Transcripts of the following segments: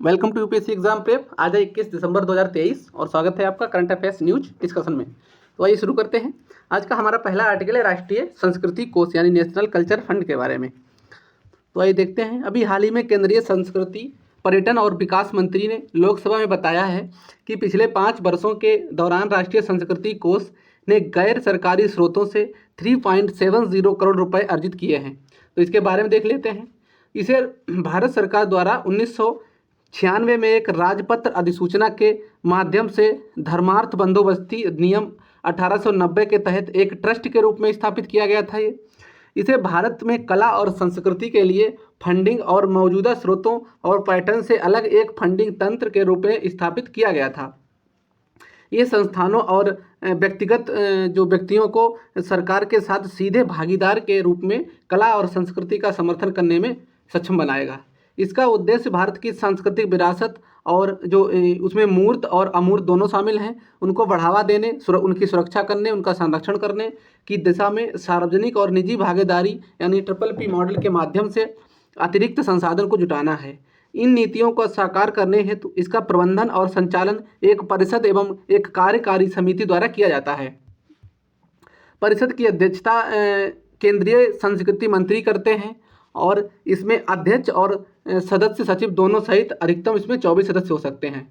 Welcome to UPSC exam prep. आज है 21 दिसंबर 2023 और स्वागत है आपका करंट अफेयर्स न्यूज डिस्कशन में। तो आइए शुरू करते हैं। आज का हमारा पहला आर्टिकल है राष्ट्रीय संस्कृति कोष यानी नेशनल कल्चर फंड के बारे में। तो आइए देखते हैं। अभी हाल ही में केंद्रीय संस्कृति पर्यटन और विकास मंत्री ने लोकसभा में बताया है कि पिछले 5 वर्षों के दौरान राष्ट्रीय संस्कृति कोष ने गैर सरकारी स्रोतों से 3.70 करोड़ रुपए अर्जित किए हैं। तो इसके बारे में देख लेते हैं। इसे भारत सरकार द्वारा 1996 में एक राजपत्र अधिसूचना के माध्यम से धर्मार्थ बंदोबस्ती अधिनियम 1890 के तहत एक ट्रस्ट के रूप में स्थापित किया गया था। इसे भारत में कला और संस्कृति के लिए फंडिंग और मौजूदा स्रोतों और पैटर्न से अलग एक फंडिंग तंत्र के रूप में स्थापित किया गया था। ये संस्थानों और व्यक्तिगत जो व्यक्तियों को सरकार के साथ सीधे भागीदार के रूप में कला और संस्कृति का समर्थन करने में सक्षम बनाएगा। इसका उद्देश्य भारत की सांस्कृतिक विरासत और जो उसमें मूर्त और अमूर्त दोनों शामिल हैं उनको बढ़ावा देने, उनकी सुरक्षा करने, उनका संरक्षण करने की दिशा में सार्वजनिक और निजी भागीदारी यानी PPP मॉडल के माध्यम से अतिरिक्त संसाधन को जुटाना है। इन नीतियों को साकार करने हेतु इसका प्रबंधन और संचालन एक परिषद एवं एक कार्यकारी समिति द्वारा किया जाता है। परिषद की अध्यक्षता केंद्रीय संस्कृति मंत्री करते हैं और इसमें अध्यक्ष और सदस्य सचिव दोनों सहित अधिकतम इसमें 24 सदस्य हो सकते हैं।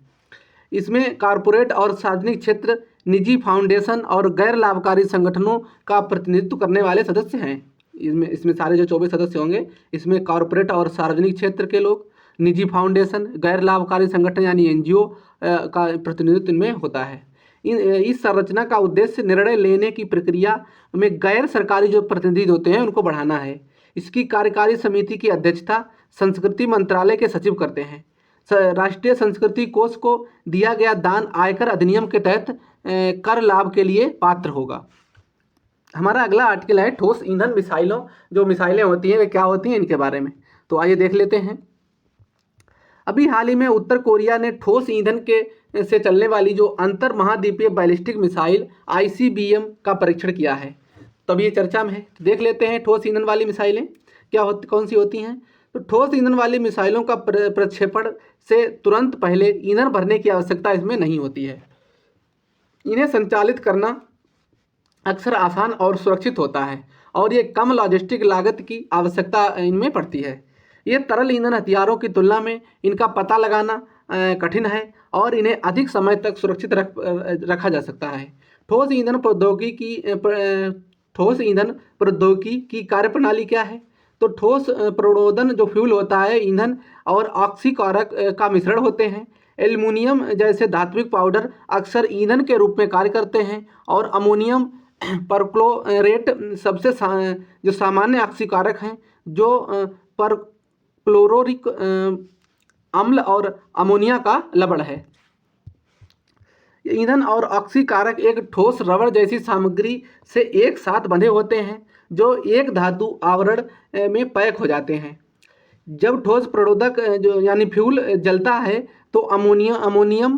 इसमें कॉरपोरेट और सार्वजनिक क्षेत्र, निजी फाउंडेशन और गैर लाभकारी संगठनों का प्रतिनिधित्व करने वाले सदस्य हैं। इसमें सारे जो 24 सदस्य होंगे इसमें कॉरपोरेट और सार्वजनिक क्षेत्र के लोग, निजी फाउंडेशन, गैर लाभकारी संगठन यानी NGO का प्रतिनिधित्व इनमें होता है। इस संरचना का उद्देश्य निर्णय लेने की प्रक्रिया में गैर सरकारी जो प्रतिनिधि होते हैं उनको बढ़ाना है। इसकी कार्यकारी समिति की अध्यक्षता संस्कृति मंत्रालय के सचिव करते हैं। राष्ट्रीय संस्कृति कोष को दिया गया दान आयकर अधिनियम के तहत कर लाभ के लिए पात्र होगा। हमारा अगला आर्टिकल है ठोस ईंधन मिसाइलों। जो मिसाइलें होती हैं वे क्या होती हैं इनके बारे में। तो आइए देख लेते हैं। अभी हाल ही में उत्तर कोरिया ने ठोस ईंधन के से चलने वाली जो अंतर महाद्वीपीय बैलिस्टिक मिसाइल ICBM का परीक्षण किया है। तब ये चर्चा में है। तो देख लेते हैं ठोस ईंधन वाली मिसाइलें कौन सी होती हैं। तो ठोस ईंधन वाली मिसाइलों का प्रक्षेपण से तुरंत पहले ईंधन भरने की आवश्यकता इसमें नहीं होती है। इन्हें संचालित करना अक्सर आसान और सुरक्षित होता है और ये कम लॉजिस्टिक लागत की आवश्यकता इनमें पड़ती है। ये तरल ईंधन हथियारों की तुलना में इनका पता लगाना कठिन है और इन्हें अधिक समय तक सुरक्षित रखा जा सकता है। ठोस ईंधन प्रौद्योगिकी की कार्यप्रणाली क्या है। तो ठोस प्रणोदन जो फ्यूल होता है ईंधन और ऑक्सीकारक का मिश्रण होते हैं। एल्युमिनियम जैसे धात्विक पाउडर अक्सर ईंधन के रूप में कार्य करते हैं और अमोनियम परक्लोरेट सबसे जो सामान्य ऑक्सीकारक हैं जो परक्लोरिक अम्ल और अमोनिया का लवण है। ईंधन और ऑक्सीकारक एक ठोस रबड़ जैसी सामग्री से एक साथ बंधे होते हैं जो एक धातु आवरण में पैक हो जाते हैं। जब ठोस प्रणोदक जो यानी फ्यूल जलता है तो अमोनियम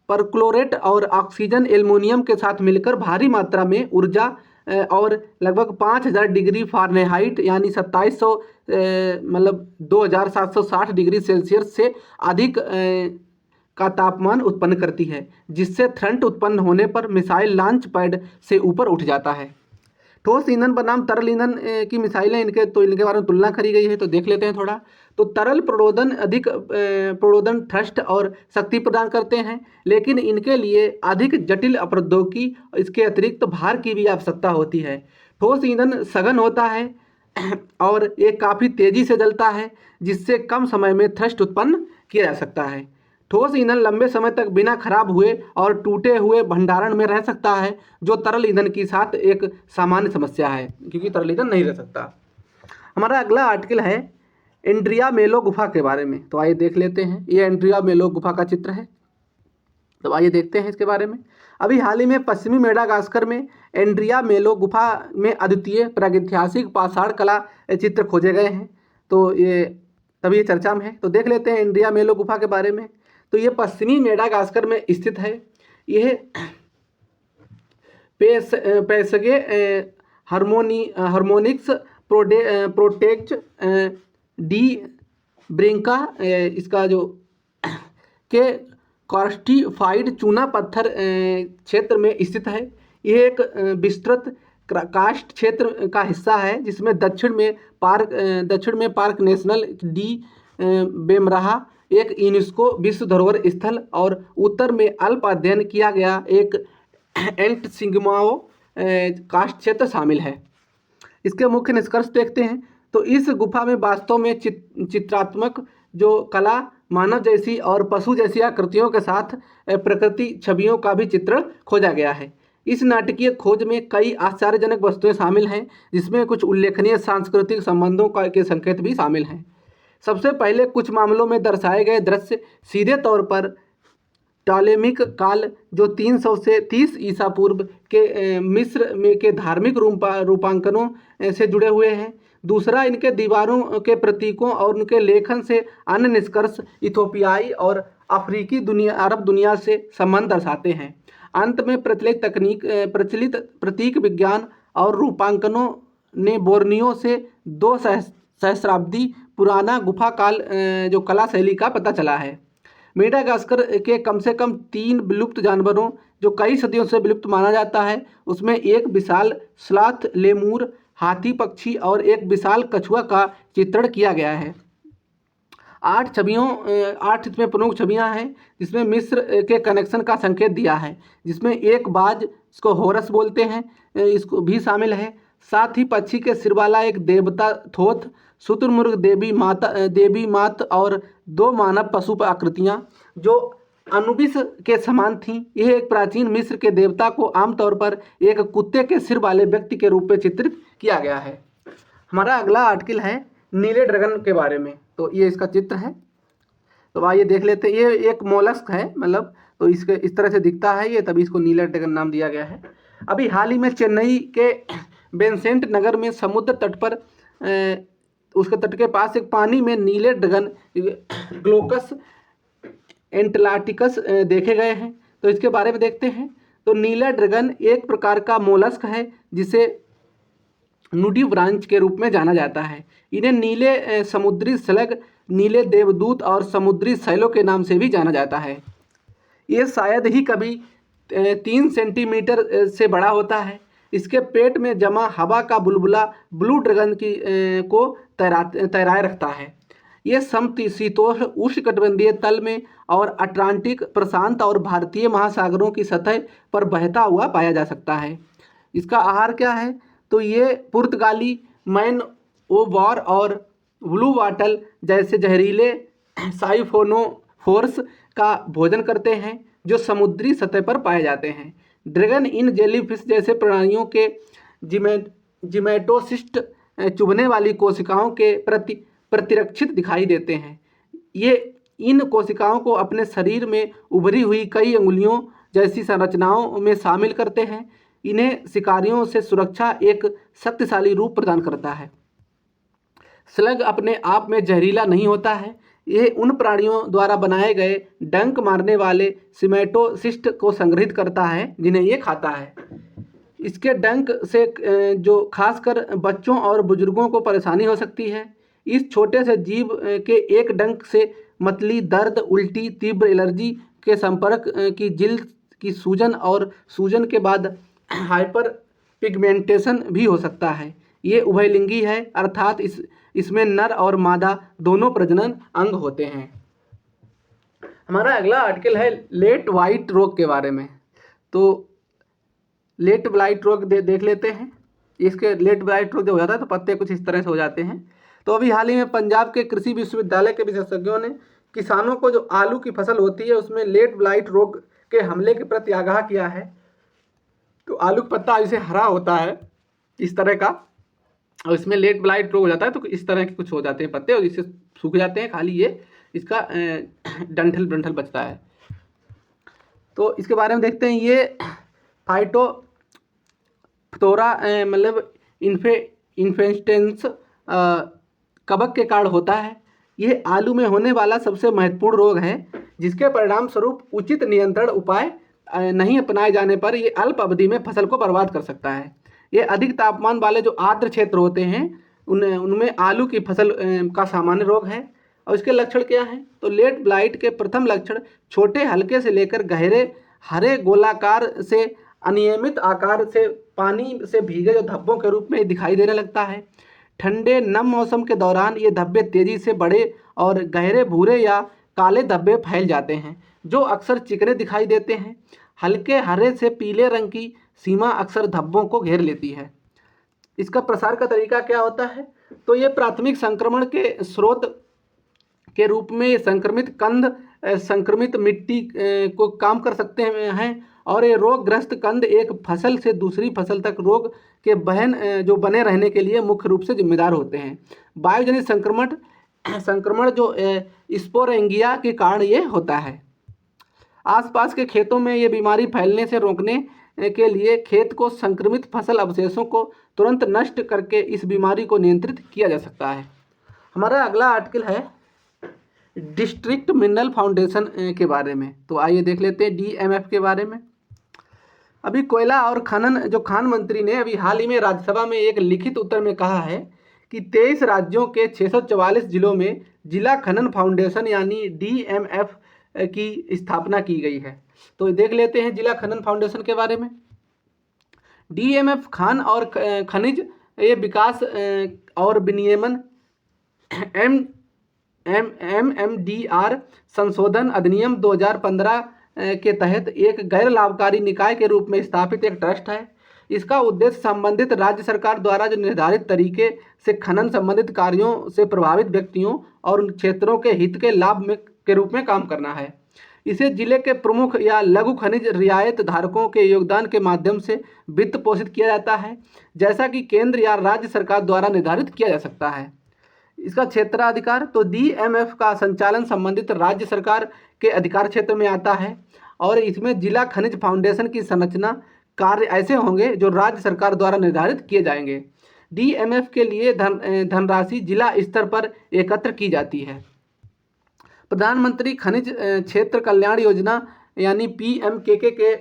परक्लोरेट और ऑक्सीजन एल्युमिनियम के साथ मिलकर भारी मात्रा में ऊर्जा और लगभग 5000 डिग्री फ़ारेनहाइट यानी 2700 मतलब 2760 डिग्री सेल्सियस से अधिक का तापमान उत्पन्न करती है, जिससे थ्रंट उत्पन्न होने पर मिसाइल लॉन्च पैड से ऊपर उठ जाता है। ठोस ईंधन बनाम तरल ईंधन की मिसाइलें इनके बारे में तुलना करी गई है। तो देख लेते हैं थोड़ा। तो तरल प्रणोदन अधिक प्रणोदन थ्रस्ट और शक्ति प्रदान करते हैं, लेकिन इनके लिए अधिक जटिल प्रौद्योगिकी इसके अतिरिक्त भार की भी आवश्यकता होती है। ठोस ईंधन सघन होता है और ये काफ़ी तेज़ी से जलता है, जिससे कम समय में थ्रस्ट उत्पन्न किया जा सकता है। ठोस ईंधन लंबे समय तक बिना खराब हुए और टूटे हुए भंडारण में रह सकता है, जो तरल ईंधन के साथ एक सामान्य समस्या है, क्योंकि तरल ईंधन नहीं रह सकता। हमारा अगला आर्टिकल है एंड्रिया मेलो गुफा के बारे में। तो आइए देख लेते हैं। ये एंड्रिया मेलो गुफा का चित्र है। तो आइए देखते हैं इसके बारे में। अभी हाल ही में पश्चिमी मेडागास्कर में एंड्रिया मेलो गुफा में अद्वितीय प्रागैतिहासिक पाषाण कला चित्र खोजे गए हैं। तो ये तभी चर्चा में है। तो देख लेते हैं एंड्रिया मेलो गुफा के बारे में। तो ये पश्चिमी मेडागास्कर में स्थित है। यह पैसगे हार्मोनिक्स प्रोटेक्ट डी ब्रिंका इसका जो के कार्स्टिफाइड चूना पत्थर क्षेत्र में स्थित है। यह एक विस्तृत कास्ट क्षेत्र का हिस्सा है जिसमें दक्षिण में पार्क नेशनल डी बेमराहा एक यूनेस्को विश्व धरोहर स्थल और उत्तर में अल्प अध्ययन किया गया एक एंट सिंगमाओ कास्ट क्षेत्र शामिल है। इसके मुख्य निष्कर्ष देखते हैं तो इस गुफा में वास्तव में चित्रात्मक जो कला मानव जैसी और पशु जैसी आकृतियों के साथ प्रकृति छवियों का भी चित्रण खोजा गया है। इस नाटकीय खोज में कई आश्चर्यजनक वस्तुएं शामिल हैं जिसमें कुछ उल्लेखनीय सांस्कृतिक संबंधों के संकेत भी शामिल हैं। सबसे पहले कुछ मामलों में दर्शाए गए दृश्य सीधे तौर पर टॉलेमिक काल जो 300 से 30 ईसा पूर्व के मिस्र में के धार्मिक रूपांकनों से जुड़े हुए हैं। दूसरा, इनके दीवारों के प्रतीकों और उनके लेखन से अन्य निष्कर्ष इथोपियाई और अफ्रीकी अरब दुनिया से संबंध दर्शाते हैं। अंत में प्रचलित प्रतीक विज्ञान और रूपांकनों ने बोर्नियो से 2 सहस्राब्दी पुराना गुफा काल जो कला शैली का पता चला है। मेडागास्कर के कम से कम 3 विलुप्त जानवरों जो कई सदियों से विलुप्त माना जाता है उसमें एक विशाल स्लॉथ, लेमूर, हाथी पक्षी और एक विशाल कछुआ का चित्रण किया गया है। 8 इसमें प्रमुख छवियां हैं जिसमें मिस्र के कनेक्शन का संकेत दिया है, जिसमें एक बाज, इसको होरस बोलते हैं, इसको भी शामिल है। साथ ही पक्षी के सिर वाला एक देवता थोथ, शुतुरमुर्ग, देवी मात और 2 मानव पशु आकृतियां जो अनुबिस के समान थीं। यह एक प्राचीन मिस्र के देवता को आमतौर पर एक कुत्ते के सिर वाले व्यक्ति के रूप में चित्रित किया गया है। हमारा अगला आर्टिकल है नीले ड्रैगन के बारे में। तो ये इसका चित्र है, तो आइए देख लेते हैं। ये एक मोलस्क है, मतलब तो इसके इस तरह से दिखता है ये, तभी इसको नीला ड्रैगन नाम दिया गया है। अभी हाल ही में चेन्नई के बेसेंट नगर में समुद्र तट पर उसके तट के पास एक पानी में नीले ड्रैगन ग्लोकस एंटलार्टिकस देखे गए हैं। तो इसके बारे में देखते हैं। तो नीला ड्रैगन एक प्रकार का मोलस्क है जिसे नुडिब्रांच के रूप में जाना जाता है। इन्हें नीले समुद्री स्लग, नीले देवदूत और समुद्री शैलों के नाम से भी जाना जाता है। ये शायद ही कभी 3 सेंटीमीटर से बड़ा होता है। इसके पेट में जमा हवा का बुलबुला ब्लू ड्रैगन को तैराए रखता है। ये समशीतोष्ण उष्णकटिबंधीय तल में और अटलांटिक, प्रशांत और भारतीय महासागरों की सतह पर बहता हुआ पाया जा सकता है। इसका आहार क्या है? तो ये पुर्तगाली मैन ओ वॉर और ब्लू वाटल जैसे जहरीले साइफोनोफोर्स का भोजन करते हैं जो समुद्री सतह पर पाए जाते हैं। ड्रैगन इन जेलीफिश जैसे प्राणियों के जिमेटोसिस्ट चुभने वाली कोशिकाओं के प्रति प्रतिरक्षित दिखाई देते हैं। ये इन कोशिकाओं को अपने शरीर में उभरी हुई कई अंगुलियों जैसी संरचनाओं में शामिल करते हैं। इन्हें शिकारियों से सुरक्षा एक शक्तिशाली रूप प्रदान करता है। स्लग अपने आप में जहरीला नहीं होता है। यह उन प्राणियों द्वारा बनाए गए डंक मारने वाले सिमेटोसिस्ट को संग्रहित करता है जिन्हें ये खाता है। इसके डंक से जो खासकर बच्चों और बुजुर्गों को परेशानी हो सकती है। इस छोटे से जीव के एक डंक से मतली, दर्द, उल्टी, तीव्र एलर्जी के संपर्क की जिल्द की सूजन और सूजन के बाद हाइपर पिगमेंटेशन भी हो सकता है। ये उभयलिंगी है, अर्थात इसमें नर और मादा दोनों प्रजनन अंग होते हैं। हमारा अगला आर्टिकल है लेट वाइट रोग के बारे में। तो लेट वाइट रोग देख लेते हैं। इसके लेट वाइट रोग जब हो जाता है तो पत्ते कुछ इस तरह से हो जाते हैं। तो अभी हाल ही में पंजाब के कृषि विश्वविद्यालय के विशेषज्ञों ने किसानों को जो आलू की फसल होती है उसमें लेट ब्लाइट रोग के हमले के प्रति आगाह किया है। तो आलू का पत्ता ऐसे हरा होता है इस तरह का, और इसमें लेट ब्लाइट रोग हो जाता है तो इस तरह के कुछ हो जाते हैं पत्ते और इससे सूख जाते हैं, खाली ये इसका डंठल बचता है। तो इसके बारे में देखते हैं। ये फाइटोप्थोरा मतलब इन्फेस्टेंस कवक के कारण होता है। यह आलू में होने वाला सबसे महत्वपूर्ण रोग है जिसके परिणाम स्वरूप उचित नियंत्रण उपाय नहीं अपनाए जाने पर यह अल्प अवधि में फसल को बर्बाद कर सकता है। ये अधिक तापमान वाले जो आर्द्र क्षेत्र होते हैं उनमें आलू की फसल का सामान्य रोग है और इसके लक्षण क्या हैं? तो लेट ब्लाइट के प्रथम लक्षण छोटे हल्के से लेकर गहरे हरे गोलाकार से अनियमित आकार से पानी से भीगे जो धब्बों के रूप में दिखाई देने लगता है। ठंडे नम मौसम के दौरान ये धब्बे तेजी से बड़े और गहरे भूरे या काले धब्बे फैल जाते हैं जो अक्सर चिकने दिखाई देते हैं। हल्के हरे से पीले रंग की सीमा अक्सर धब्बों को घेर लेती है। इसका प्रसार का तरीका क्या होता है? तो ये प्राथमिक संक्रमण के स्रोत के रूप में संक्रमित कंद संक्रमित मिट्टी को काम कर सकते हैं और ये रोगग्रस्त कंद एक फसल से दूसरी फसल तक रोग के जो बने रहने के लिए मुख्य रूप से जिम्मेदार होते हैं। वायुजनित संक्रमण जो स्पोरेंगिया के कारण ये होता है। आसपास के खेतों में ये बीमारी फैलने से रोकने के लिए खेत को संक्रमित फसल अवशेषों को तुरंत नष्ट करके इस बीमारी को नियंत्रित किया जा सकता है। हमारा अगला आर्टिकल है डिस्ट्रिक्ट मिनरल फाउंडेशन के बारे में। तो आइए देख लेते हैं डीएमएफ के बारे में। अभी कोयला और खनन जो खान मंत्री ने अभी हाल ही में राज्यसभा में एक लिखित उत्तर में कहा है कि 23 राज्यों के 644 जिलों में जिला खनन फाउंडेशन यानी डीएमएफ की स्थापना की गई है। तो देख लेते हैं जिला खनन फाउंडेशन के बारे में। डीएमएफ खान और खनिज ये विकास और विनियमन MMDR संशोधन अधिनियम 2015 के तहत एक गैर लाभकारी निकाय के रूप में स्थापित एक ट्रस्ट है। इसका उद्देश्य संबंधित राज्य सरकार द्वारा जो निर्धारित तरीके से खनन संबंधित कार्यों से प्रभावित व्यक्तियों और उन क्षेत्रों के हित के लाभ के रूप में काम करना है। इसे जिले के प्रमुख या लघु खनिज रियायत धारकों के योगदान के माध्यम से वित्त पोषित किया जाता है, जैसा कि केंद्र या राज्य सरकार द्वारा निर्धारित किया जा सकता है। इसका क्षेत्राधिकार तो डीएमएफ का संचालन संबंधित राज्य सरकार के अधिकार क्षेत्र में आता है और इसमें जिला खनिज फाउंडेशन की संरचना कार्य ऐसे होंगे जो राज्य सरकार द्वारा निर्धारित किए जाएंगे। डीएमएफ के लिए धनराशि जिला स्तर पर एकत्र की जाती है। प्रधानमंत्री खनिज क्षेत्र कल्याण योजना यानी PMKK के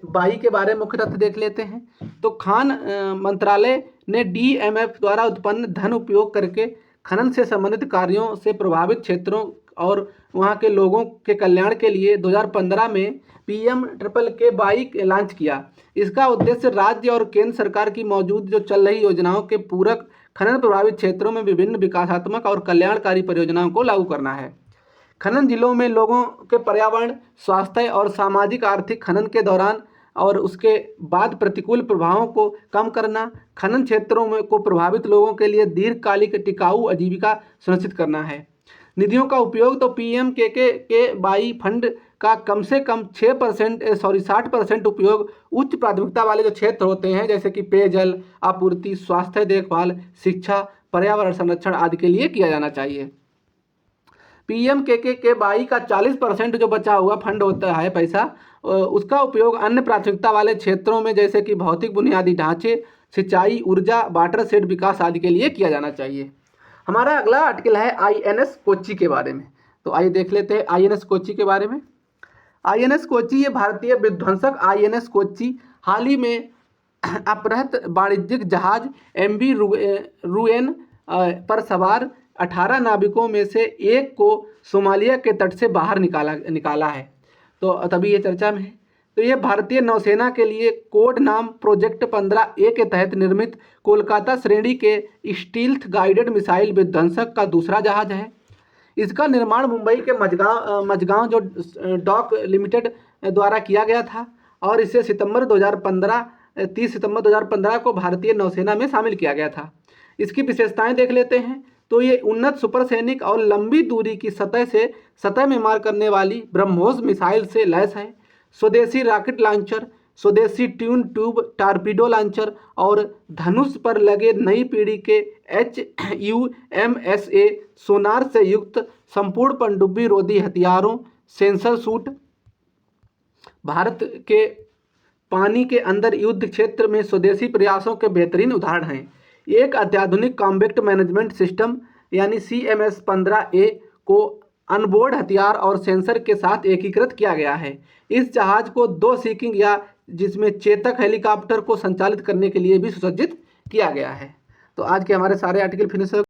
22 के बारे में मुख्य तथ्य देख लेते हैं। तो खान मंत्रालय ने डीएमएफ द्वारा उत्पन्न धन उपयोग करके खनन से संबंधित कार्यों से प्रभावित क्षेत्रों और वहां के लोगों के कल्याण के लिए 2015 में PMKK 22 लॉन्च किया। इसका उद्देश्य राज्य और केंद्र सरकार की मौजूद जो चल रही योजनाओं के पूरक खनन प्रभावित क्षेत्रों में विभिन्न विकासात्मक और कल्याणकारी परियोजनाओं को लागू करना है। खनन जिलों में लोगों के पर्यावरण, स्वास्थ्य और सामाजिक आर्थिक खनन के दौरान और उसके बाद प्रतिकूल प्रभावों को कम करना, खनन क्षेत्रों में को प्रभावित लोगों के लिए दीर्घकालिक टिकाऊ आजीविका सुनिश्चित करना है। निधियों का उपयोग तो PMKK के 22 फंड का कम से कम 60% उपयोग उच्च प्राथमिकता वाले जो क्षेत्र होते हैं जैसे कि पेयजल आपूर्ति, स्वास्थ्य देखभाल, शिक्षा, पर्यावरण संरक्षण आदि के लिए किया जाना चाहिए। PMKK के 22 का 40% जो बचा हुआ फंड होता है पैसा, उसका उपयोग अन्य प्राथमिकता वाले क्षेत्रों में जैसे कि भौतिक बुनियादी ढांचे, सिंचाई, ऊर्जा, वाटर शेड विकास आदि के लिए किया जाना चाहिए। हमारा अगला आर्टिकल है INS कोच्चि के बारे में। तो आइए देख लेते हैं INS कोच्चि के बारे में। INS कोच्चि ये भारतीय विध्वंसक INS कोच्चि हाल ही में अपहृत वाणिज्यिक जहाज MV रुएन पर सवार 18 नाविकों में से एक को सोमालिया के तट से बाहर निकाला है। तो तभी ये चर्चा में है। तो ये भारतीय नौसेना के लिए कोड नाम प्रोजेक्ट 15A के तहत निर्मित कोलकाता श्रेणी के स्टील्थ गाइडेड मिसाइल विध्वंसक का दूसरा जहाज है। इसका निर्माण मुंबई के मझगांव जो डॉक लिमिटेड द्वारा किया गया था और इसे 30 सितंबर 2015 को भारतीय नौसेना में शामिल किया गया था। इसकी विशेषताएं देख लेते हैं। तो ये उन्नत सुपरसैनिक और लंबी दूरी की सतह में मार करने वाली ब्रह्मोस मिसाइल से लैस है। स्वदेशी रॉकेट लॉन्चर, स्वदेशी ट्यून ट्यूब टारपीडो लॉन्चर और धनुष पर लगे नई पीढ़ी के HUMSA सोनार से युक्त संपूर्ण पनडुब्बी रोधी हथियारों, सेंसर सूट भारत के पानी के अंदर युद्ध क्षेत्र में स्वदेशी प्रयासों के बेहतरीन उदाहरण हैं। एक अत्याधुनिक कॉम्बैट मैनेजमेंट सिस्टम यानी CMS 15A को अनबोर्ड हथियार और सेंसर के साथ एकीकृत किया गया है। इस जहाज को 2 सीकिंग या जिसमें चेतक हेलीकॉप्टर को संचालित करने के लिए भी सुसज्जित किया गया है। तो आज के हमारे सारे आर्टिकल फिनिश हो